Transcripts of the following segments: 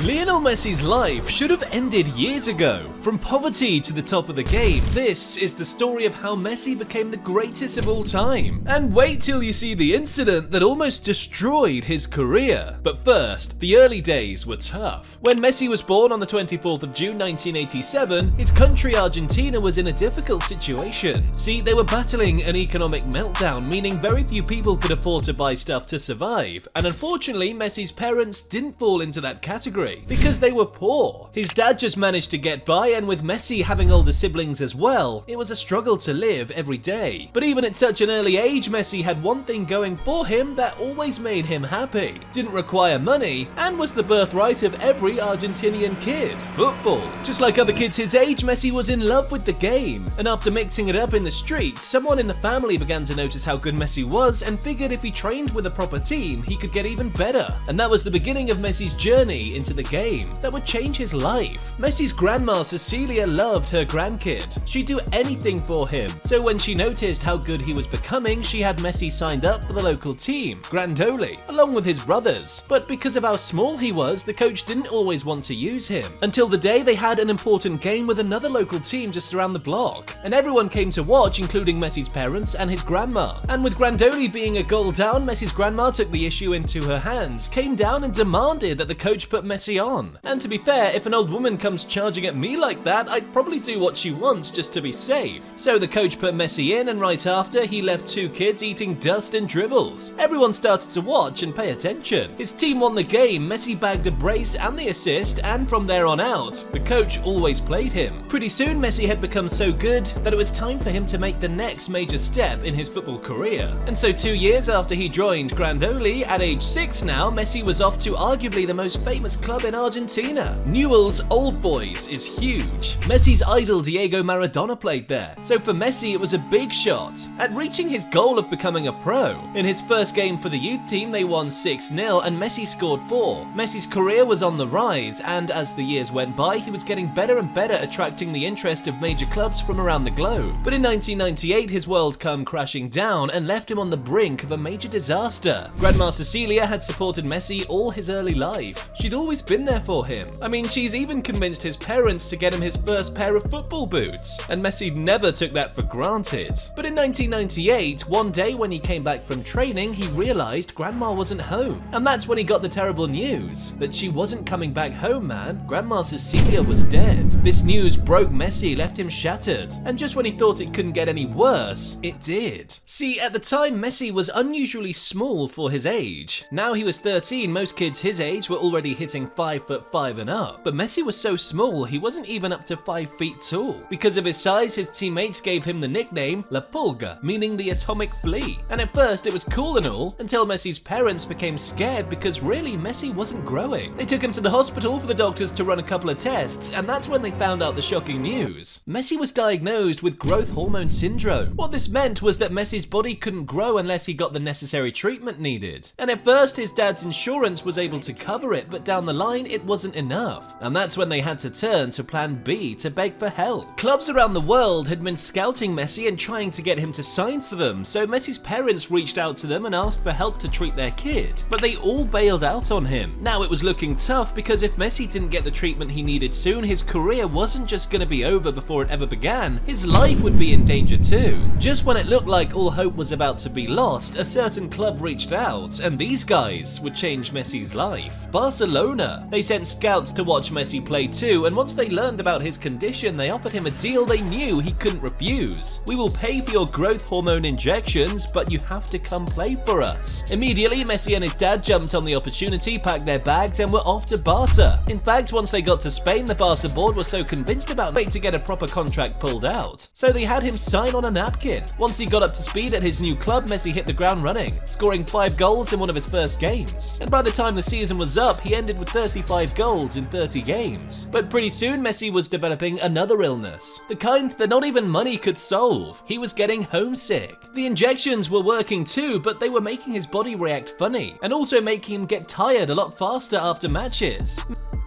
Lionel Messi's life should have ended years ago. From poverty to the top of the game, this is the story of how Messi became the greatest of all time. And wait till you see the incident that almost destroyed his career. But first, the early days were tough. When Messi was born on the 24th of June 1987, his country Argentina was in a difficult situation. See, they were battling an economic meltdown, meaning very few people could afford to buy stuff to survive. And unfortunately, Messi's parents didn't fall into that category because they were poor. His dad just managed to get by, and with Messi having older siblings as well, it was a struggle to live every day. But even at such an early age, Messi had one thing going for him that always made him happy, didn't require money, and was the birthright of every Argentinian kid: football. Just like other kids his age, Messi was in love with the game, and after mixing it up in the streets, someone in the family began to notice how good Messi was and figured if he trained with a proper team, he could get even better. And that was the beginning of Messi's journey into the game that would change his life. Messi's grandma Cecilia loved her grandkid. She'd do anything for him. So when she noticed how good he was becoming, she had Messi signed up for the local team, Grandoli, along with his brothers. But because of how small he was, the coach didn't always want to use him, until the day they had an important game with another local team just around the block. And everyone came to watch, including Messi's parents and his grandma. And with Grandoli being a goal down, Messi's grandma took the issue into her hands, came down and demanded that the coach put Messi on. And to be fair, if an old woman comes charging at me like that, I'd probably do what she wants just to be safe. So the coach put Messi in, and right after, he left two kids eating dust and dribbles. Everyone started to watch and pay attention. His team won the game, Messi bagged a brace and the assist, and from there on out, the coach always played him. Pretty soon, Messi had become so good that it was time for him to make the next major step in his football career. And so 2 years after he joined Grandoli, at age 6 now, Messi was off to arguably the most famous club in Argentina. Newell's Old Boys is huge. Messi's idol Diego Maradona played there, so for Messi it was a big shot at reaching his goal of becoming a pro. In his first game for the youth team, they won 6-0 and Messi scored 4. Messi's career was on the rise, and as the years went by, he was getting better and better, attracting the interest of major clubs from around the globe. But in 1998, his world came crashing down and left him on the brink of a major disaster. Grandma Cecilia had supported Messi all his early life. She'd always been there for him. I mean, she's even convinced his parents to get him his first pair of football boots, and Messi never took that for granted. But in 1998, one day when he came back from training, he realized Grandma wasn't home. And that's when he got the terrible news that she wasn't coming back home, man. Grandma Cecilia was dead. This news broke Messi, left him shattered. And just when he thought it couldn't get any worse, it did. See, at the time, Messi was unusually small for his age. Now he was 13, most kids his age were already hitting 5'5" and up. But Messi was so small, he wasn't even up to 5 feet tall. Because of his size, his teammates gave him the nickname La Pulga, meaning the atomic flea. And at first it was cool and all, until Messi's parents became scared because really Messi wasn't growing. They took him to the hospital for the doctors to run a couple of tests, and that's when they found out the shocking news. Messi was diagnosed with growth hormone syndrome. What this meant was that Messi's body couldn't grow unless he got the necessary treatment needed. And at first his dad's insurance was able to cover it, but down the line it wasn't enough. And that's when they had to turn to plan B to beg for help. Clubs around the world had been scouting Messi and trying to get him to sign for them, so Messi's parents reached out to them and asked for help to treat their kid. But they all bailed out on him. Now it was looking tough because if Messi didn't get the treatment he needed soon, his career wasn't just going to be over before it ever began, his life would be in danger too. Just when it looked like all hope was about to be lost, a certain club reached out, and these guys would change Messi's life. Barcelona. They sent scouts to watch Messi play too, and once they learned about his condition, they offered him a deal they knew he couldn't refuse. "We will pay for your growth hormone injections, but you have to come play for us." Immediately, Messi and his dad jumped on the opportunity, packed their bags, and were off to Barca. In fact, once they got to Spain, the Barca board was so convinced about Messi to get a proper contract pulled out, so they had him sign on a napkin. Once he got up to speed at his new club, Messi hit the ground running, scoring 5 goals in one of his first games. And by the time the season was up, he ended with 35 goals in 30 games. But pretty soon, Messi was developing another illness, the kind that not even money could solve. He was getting homesick. The injections were working too, but they were making his body react funny, and also making him get tired a lot faster after matches.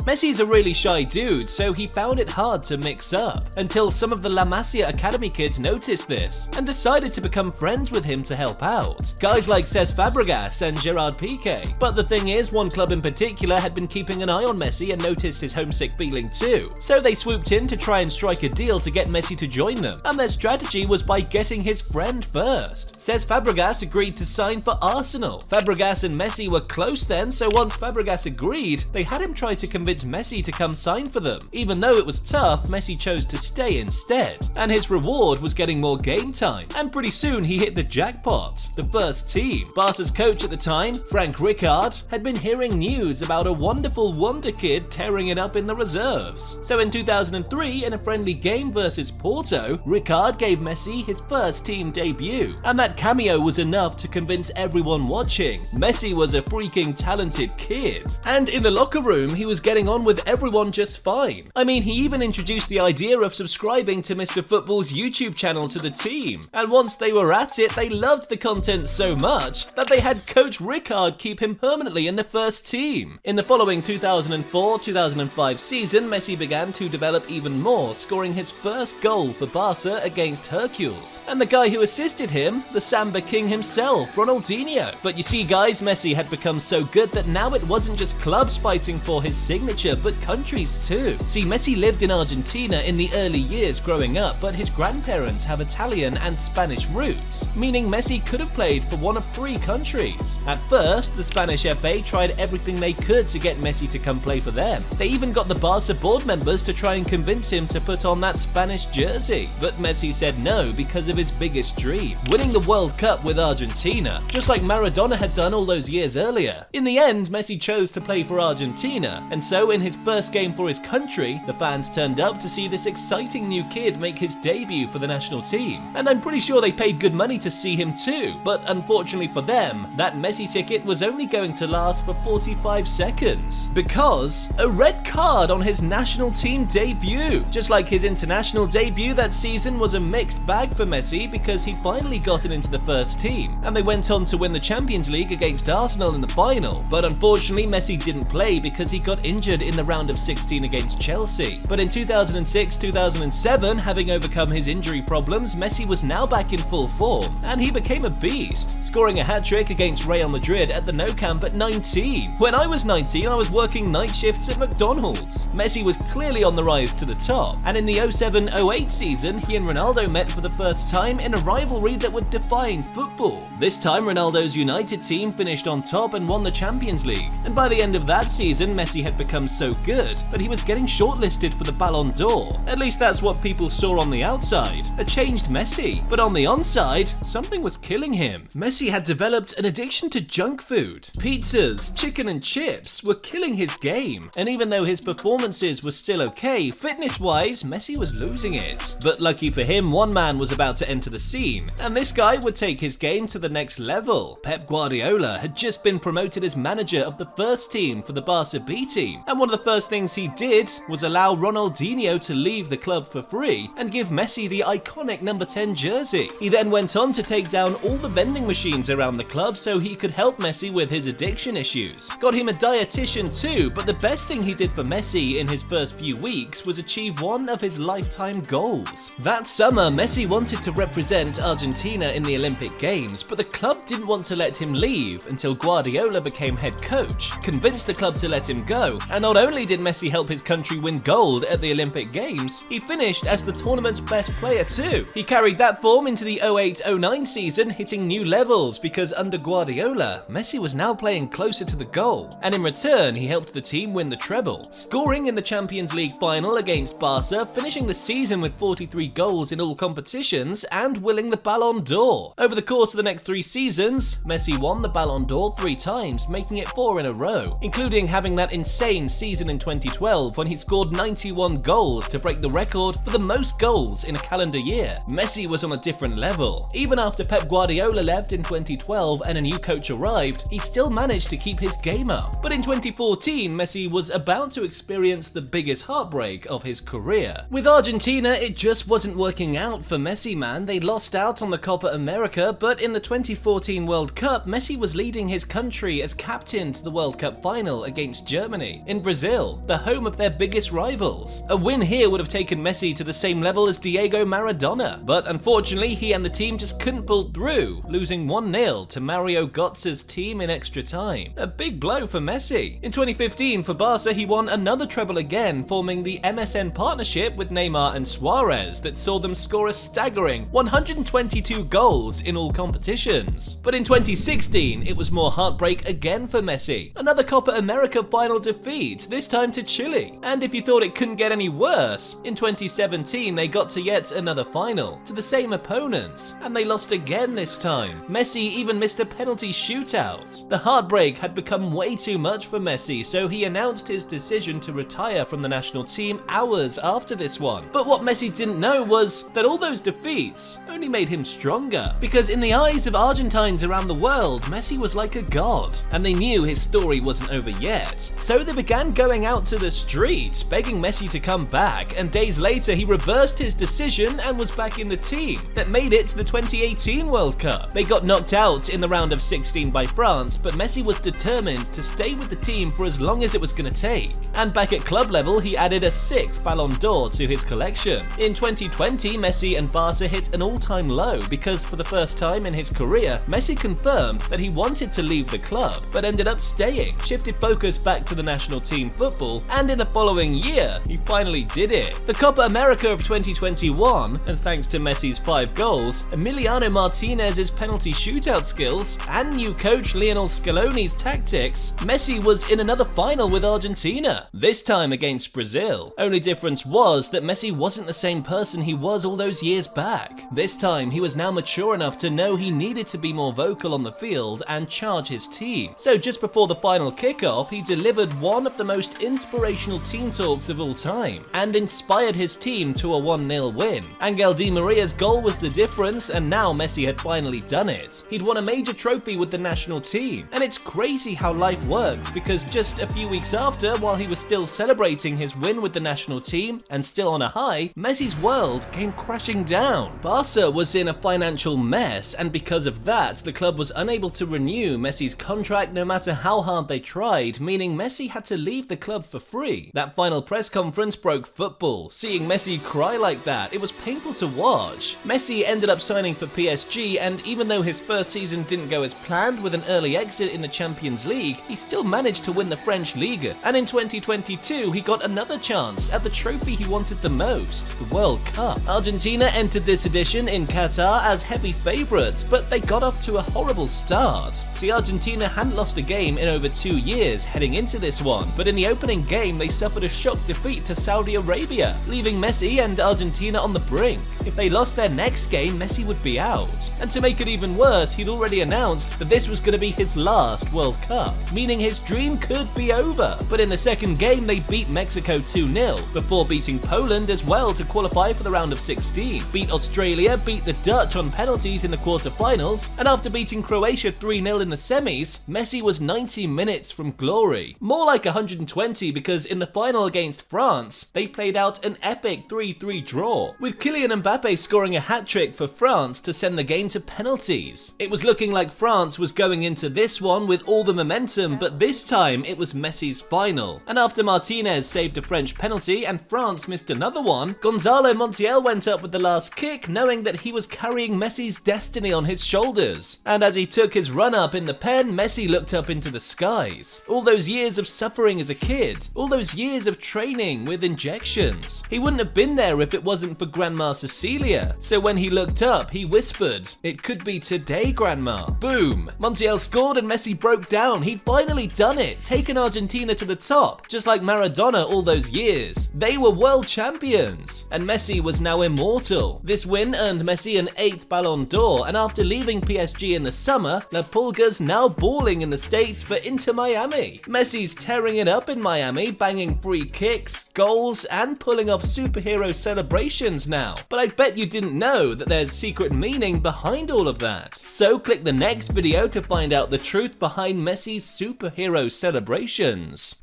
Messi's a really shy dude, so he found it hard to mix up, until some of the La Masia Academy kids noticed this and decided to become friends with him to help out. Guys like Cesc Fabregas and Gerard Piqué. But the thing is, one club in particular had been keeping an eye on Messi and noticed his homesick feeling too, so they swooped in to try and strike a deal to get Messi to join them, and their strategy was by getting his friend first. Cesc Fabregas agreed to sign for Arsenal. Fabregas and Messi were close then, so once Fabregas agreed, they had him try to convince Messi to come sign for them. Even though it was tough, Messi chose to stay instead, and his reward was getting more game time, and pretty soon he hit the jackpot, the first team. Barca's coach at the time, Frank Rijkaard, had been hearing news about a wonderful wonder kid tearing it up in the reserves. So in 2003, in a friendly game versus Porto, Rijkaard gave Messi his first team debut, and that cameo was enough to convince everyone watching Messi was a freaking talented kid. And in the locker room, he was getting on with everyone just fine. I mean, he even introduced the idea of subscribing to Mr. Football's YouTube channel to the team, and once they were at it, they loved the content so much that they had Coach Rijkaard keep him permanently in the first team. In the following 2004-2005 season, Messi began to develop even more, scoring his first goal for Barca against Hercules. And the guy who assisted him, the Samba King himself, Ronaldinho. But you see guys, Messi had become so good that now it wasn't just clubs fighting for his signature, but countries too. See, Messi lived in Argentina in the early years growing up, but his grandparents have Italian and Spanish roots, meaning Messi could have played for one of 3 countries. At first, the Spanish FA tried everything they could to get Messi to come play for them. They even got the Barca board members to try and convince him to put on that Spanish jersey, but Messi said no because of his biggest dream, winning the World Cup with Argentina, just like Maradona had done all those years earlier. In the end, Messi chose to play for Argentina, and so in his first game for his country, the fans turned up to see this exciting new kid make his debut for the national team. And I'm pretty sure they paid good money to see him too, but unfortunately for them, that Messi ticket was only going to last for 45 seconds, because a red card on his national team debut. Just like his international debut that season was a mixed bag for Messi because he finally got it into the first team, and they went on to win the Champions League against Arsenal in the final. But unfortunately, Messi didn't play because he got injured in the round of 16 against Chelsea. But in 2006-2007, having overcome his injury problems, Messi was now back in full form, and he became a beast, scoring a hat-trick against Real Madrid at the Nou Camp at 19. When I was 19, I was working night shifts at McDonald's. Messi was clearly on the rise to the top, and in the 07-08 season, he and Ronaldo met for the first time in a rivalry that would define football. This time, Ronaldo's United team finished on top and won the Champions League, and by the end of that season, Messi had become so good that he was getting shortlisted for the Ballon d'Or. At least that's what people saw on the outside, a changed Messi. But on the onside, something was killing him. Messi had developed an addiction to junk food. Pizzas, chicken and chips were killing his game, and even though his performances were still okay, fitness-wise, Messi was losing it. But lucky for him, one man was about to enter the scene, and this guy would take his game to the next level. Pep Guardiola had just been promoted as manager of the first team for the Barca B team, and one of the first things he did was allow Ronaldinho to leave the club for free and give Messi the iconic number 10 jersey. He then went on to take down all the vending machines around the club so he could help Messi with his addiction issues. Got him a dietitian too, but the best thing he did for Messi in his first few weeks was achieve one of his lifetime goals. That summer, Messi wanted to represent Argentina in the Olympic Games, but the club didn't want to let him leave until Guardiola became head coach, convinced the club to let him go, and not only did Messi help his country win gold at the Olympic Games, he finished as the tournament's best player too. He carried that form into the 08-09 season, hitting new levels because under Guardiola, Messi was now playing closer to the goal, and in return he helped the team win the treble, scoring in the Champions League final against Barca, finishing the season with 43 goals in all competitions and winning the Ballon d'Or. Over the course of the next 3 seasons, Messi won the Ballon d'Or 3 times, making it 4 in a row, including having that insane season in 2012 when he scored 91 goals to break the record for the most goals in a calendar year. Messi was on a different level. Even after Pep Guardiola left in 2012 and a new coach arrived, he still managed to keep his game up. But in 2014, Messi was about to experience the biggest heartbreak of his career. With Argentina, it just wasn't working out for Messi, man. They lost out on the Copa America, but in the 2014 World Cup, Messi was leading his country as captain to the World Cup final against Germany. In in Brazil, the home of their biggest rivals. A win here would have taken Messi to the same level as Diego Maradona, but unfortunately he and the team just couldn't pull through, losing 1-0 to Mario Götze's team in extra time. A big blow for Messi. In 2015 for Barca he won another treble again, forming the MSN partnership with Neymar and Suarez that saw them score a staggering 122 goals in all competitions. But in 2016 it was more heartbreak again for Messi. Another Copa America final defeat, this time to Chile. And if you thought it couldn't get any worse, in 2017 they got to yet another final, to the same opponents, and they lost again this time. Messi even missed a penalty shootout. The heartbreak had become way too much for Messi, so he announced his decision to retire from the national team hours after this one. But what Messi didn't know was that all those defeats only made him stronger, because in the eyes of Argentines around the world, Messi was like a god, and they knew his story wasn't over yet. So they began going out to the streets, begging Messi to come back, and days later he reversed his decision and was back in the team that made it to the 2018 World Cup. They got knocked out in the round of 16 by France, but Messi was determined to stay with the team for as long as it was going to take. And back at club level, he added a 6th Ballon d'Or to his collection. In 2020, Messi and Barca hit an all-time low because for the first time in his career, Messi confirmed that he wanted to leave the club, but ended up staying, shifted focus back to the national team football, and in the following year, he finally did it. The Copa America of 2021, and thanks to Messi's 5 goals, Emiliano Martinez's penalty shootout skills, and new coach Lionel Scaloni's tactics, Messi was in another final with Argentina, this time against Brazil. Only difference was that Messi wasn't the same person he was all those years back. This time, he was now mature enough to know he needed to be more vocal on the field and charge his team. So just before the final kickoff, he delivered one of the most inspirational team talks of all time, and inspired his team to a 1-0 win. Angel Di Maria's goal was the difference, and now Messi had finally done it. He'd won a major trophy with the national team, and it's crazy how life works, because just a few weeks after, while he was still celebrating his win with the national team, and still on a high, Messi's world came crashing down. Barca was in a financial mess, and because of that, the club was unable to renew Messi's contract no matter how hard they tried, meaning Messi had to leave the club for free. That final press conference broke football. Seeing Messi cry like that, it was painful to watch. Messi ended up signing for PSG, and even though his first season didn't go as planned with an early exit in the Champions League, he still managed to win the French Ligue. And in 2022, he got another chance at the trophy he wanted the most, the World Cup. Argentina entered this edition in Qatar as heavy favourites, but they got off to a horrible start. See, Argentina hadn't lost a game in over 2 years heading into this one, but in the opening game they suffered a shock defeat to Saudi Arabia, leaving Messi and Argentina on the brink. If they lost their next game, Messi would be out. And to make it even worse, he'd already announced that this was going to be his last World Cup, meaning his dream could be over. But in the second game, they beat Mexico 2-0, before beating Poland as well to qualify for the round of 16, beat Australia, beat the Dutch on penalties in the quarterfinals, and after beating Croatia 3-0 in the semis, Messi was 90 minutes from glory. More like 120, because in the final against France, they played out an epic 3-3 draw, with Kylian Mbappe scoring a hat-trick for France to send the game to penalties. It was looking like France was going into this one with all the momentum, but this time it was Messi's final. And after Martinez saved a French penalty and France missed another one, Gonzalo Montiel went up with the last kick, knowing that he was carrying Messi's destiny on his shoulders. And as he took his run up in the pen, Messi looked up into the skies. All those years of suffering as a kid, all those years of training with injections. He wouldn't have been there if it wasn't for Grandma Cecilia. So when he looked up, he whispered, "It could be today, Grandma." Boom! Montiel scored and Messi broke down. He'd finally done it, taken Argentina to the top, just like Maradona all those years. They were world champions, and Messi was now immortal. This win earned Messi an 8th Ballon d'Or, and after leaving PSG in the summer, La Pulga's now balling in the States for Inter Miami. Messi's tearing it up in Miami, banging free kicks, goals, and pulling off superhero celebrations now. But I bet you didn't know that there's secret meaning behind all of that. So click the next video to find out the truth behind Messi's superhero celebrations.